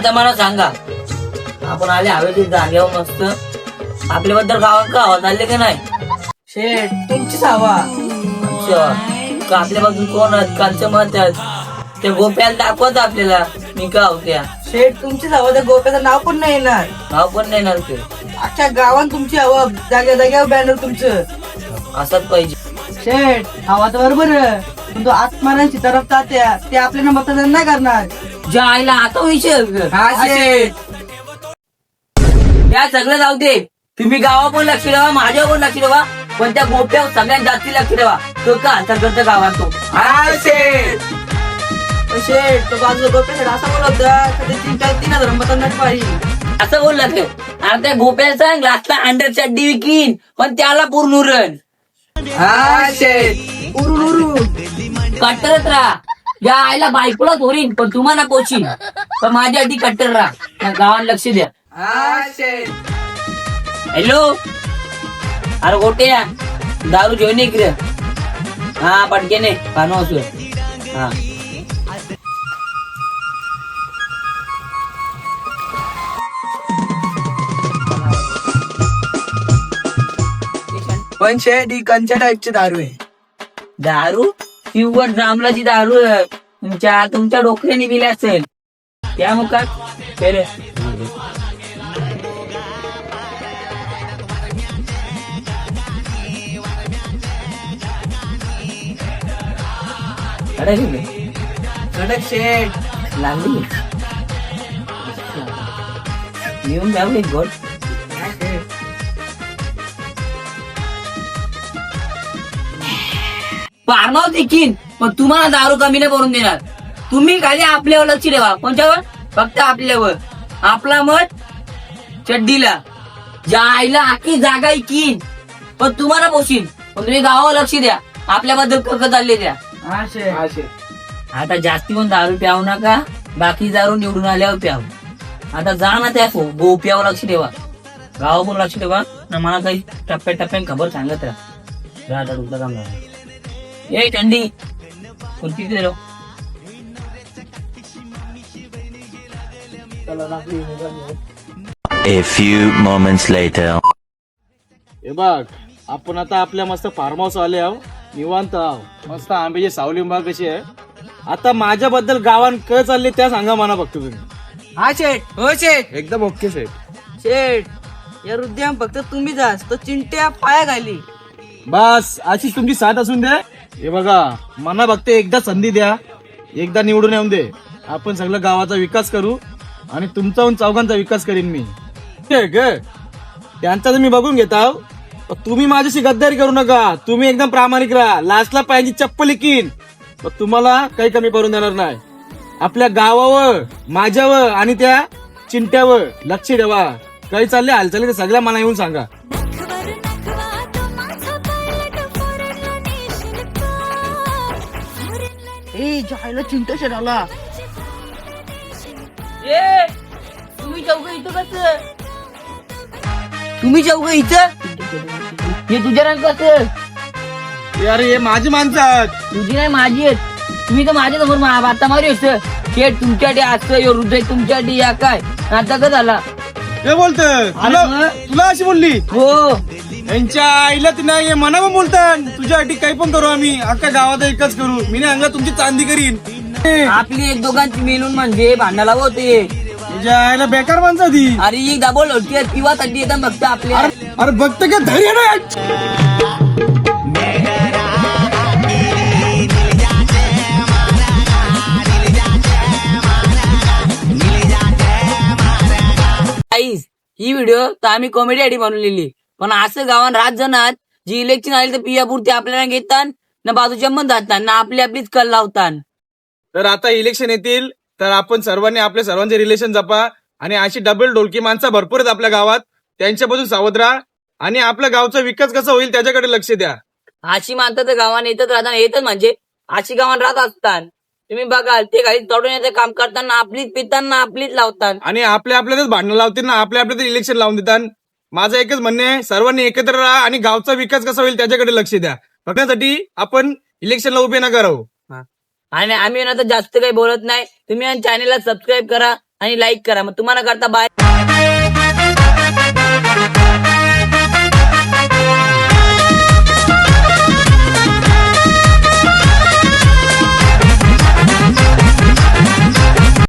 आता मला सांगा, आपण आले हवेची जागेवर मस्त आपल्याबद्दल गावात का हवा चालले का नाही? शेठ तुमचीच हवा. अच्छा, का आपल्यापासून कोण आहेत, कालचं मत आहेत, ते गोप्याला दाखवत आपल्याला मी का होत्या. शेठ तुमचीच हवा. त्या गोप्याचं नाव पण नाही येणार. नाव पण नाही ना ते. अख्ख्या गावात तुमची हवा. जाग्या जाग्यावर बॅनर तुमचं. असंच पाहिजे. शेठ हवा तर बरोबर आहे. पण तो आत्मारांची तरफ तात्या ते आपल्याला मतदान नाही करणार. ज्या आईला आता विषय त्या सगळं जाऊ दे. तुम्ही गावावर पण लक्ष ठेवा, माझ्यावर पण लक्ष ठेवा, पण त्या गोप्यावर सगळ्यात जास्ती लक्ष ठेवा. तो का अंतर्गत गावात तो शेठ तो बाजूला गोप्या असा बोलत कधी 3,000 मतदान पाहिजे असं बोललं ते. अरे त्या गोप्याला सांग लास्टला अंडर चड्डी विकीन, पण त्याला पूर्ण उरण कट्टरच राहा. या आईला बायकोला धोरीन पण तुम्हाला पोचीन, पण माझ्या आधी कट्टर राहा. त्या गावात लक्ष द्या. हॅलो, अरे गोट्या दारू घेऊन इकडे. हा पटकेने पानो असू. हा पण शेठ ही कंच्या टाईपची दारू आहे. दारू किंवा ड्रामलाची दारू आहे. तुमच्या डोक्याने दिली असेल त्या मुखात पहिले. कडक शेठ लागली येऊन जाऊ एक गोड. पारमाव देखील, पण तुम्हाला दारू कमी नाही भरून देणार. तुम्ही खाली आपल्यावर लक्ष ठेवा. कोणत्यावर? फक्त आपल्यावर. आपला मत चड्डीला. ज्या आईला आखी जागा इकीन पण तुम्हाला पोशीन, पण तुम्ही गावावर लक्ष द्या. आपल्याबद्दल कर्क चालले द्या. आता जास्ती पण दारू प्यावू नका. बाकी दारू निवडून आल्यावर प्याव. आता जा ना त्या गोप्यावर लक्ष ठेवा, गावावर पण लक्ष ठेवा. ना मला काही टप्प्याटप्प्याने खबर सांगत राहा. आता दुसरं काम झालं. ए थंडी कोणती दे row. A few moments later. हे बघ, आपण आता आपल्या मस्त फार्म हाऊस आले आहो, निवांत आहो. मस्त आंब्याची सावली बाग कशी आहे. आता माझ्याबद्दल गावात काय चालले त्या सांगा मला फक्त तुम्ही. हा शेठ. हो शेठ. एकदम ओके सेट. शेठ या हृदयाम फक्त तुम्ही जास तो चिंट्या पाया घाली. बस अशीच तुमची साथ असून दे. हे बघा, मला फक्त एकदा संधी द्या, एकदा निवडून येऊन दे. आपण सगळं गावाचा विकास करू आणि तुमचा चौघांचा विकास करीन मी. त्यांचा तर मी बघून घेता. तुम्ही माझ्याशी गद्दारी करू नका. तुम्ही एकदम प्रामाणिक राहा. लास्टला पायाची चप्पल लिकीन, पण तुम्हाला काही कमी करून देणार नाही. आपल्या गावावर, माझ्यावर आणि त्या चिंट्यावर लक्ष ठेवा. काही चालले हालचाली ते सगळ्या मला येऊन सांगा. जायला चिंता शेठ आला. तुम्ही चौघ इथं कसं? तुम्ही चौघ इथं? हे तुझ्या रंग कसं? अरे हे माझी माणसं आहेत. तुझी नाही माझी आहेत. तुम्ही तर माझ्या समोर बाता मारू असतं. शेठ तुमच्यासाठी असतं, यो हृदय तुमच्यासाठी. या काय आता का झाला? हे बोलतोय तुला अशी बोलली? हो, यांच्या आईला ती नाही मनावर बोलतात. तुझ्यासाठी काही पण करू आम्ही. अख्ख्या गावात एकच करू. मी नाही अंगा तुमची चांदी करीन. आपली एक दोघांची मिळून म्हणजे भांडायला होते. तुझ्या आईला बेकार माणसं ती. अरे एक दाबोल होती किंवा थंडी येतात फक्त आपल्या. अरे बघते का धैर्य नाही. ही व्हिडिओ तर आम्ही कॉमेडी आयडी बनवलेली, पण असं गावात राहत जाणार जी इलेक्शन आली तर पियापुरती आपल्याला घेतात ना, बाजूच्या मन जातात ना, आपली आपलीच कल लावतात. तर आता इलेक्शन येतील तर आपण सर्वांनी आपल्या सर्वांचे रिलेशन जपा आणि अशी डबल ढोलकी माणसं भरपूर आहेत आपल्या गावात. त्यांच्यापासून सावध राहा आणि आपल्या गावचा विकास कसा होईल त्याच्याकडे लक्ष द्या. अशी माणसं तर गावात येतच राहतात. येतच म्हणजे अशी गावात राहत असतात. तुम्ही बघाल ते काही तोडून येते काम करताना आपलीच पिताना आपलीच लावतात आणि आपल्या आपल्यातच भांडणं लावतील ना, आपल्या आपल्यातच इलेक्शन लावून देतात. माझं एकच म्हणणं आहे, सर्वांनी एकत्र राहा आणि गावचा विकास कसा होईल त्याच्याकडे लक्ष द्या. बघण्यासाठी आपण इलेक्शनला उभे नका राहू. आणि आम्ही ना तर जास्त काही बोलत नाही. तुम्ही चॅनलला सबस्क्राईब करा आणि लाईक करा. मग तुम्हाला करता बाय.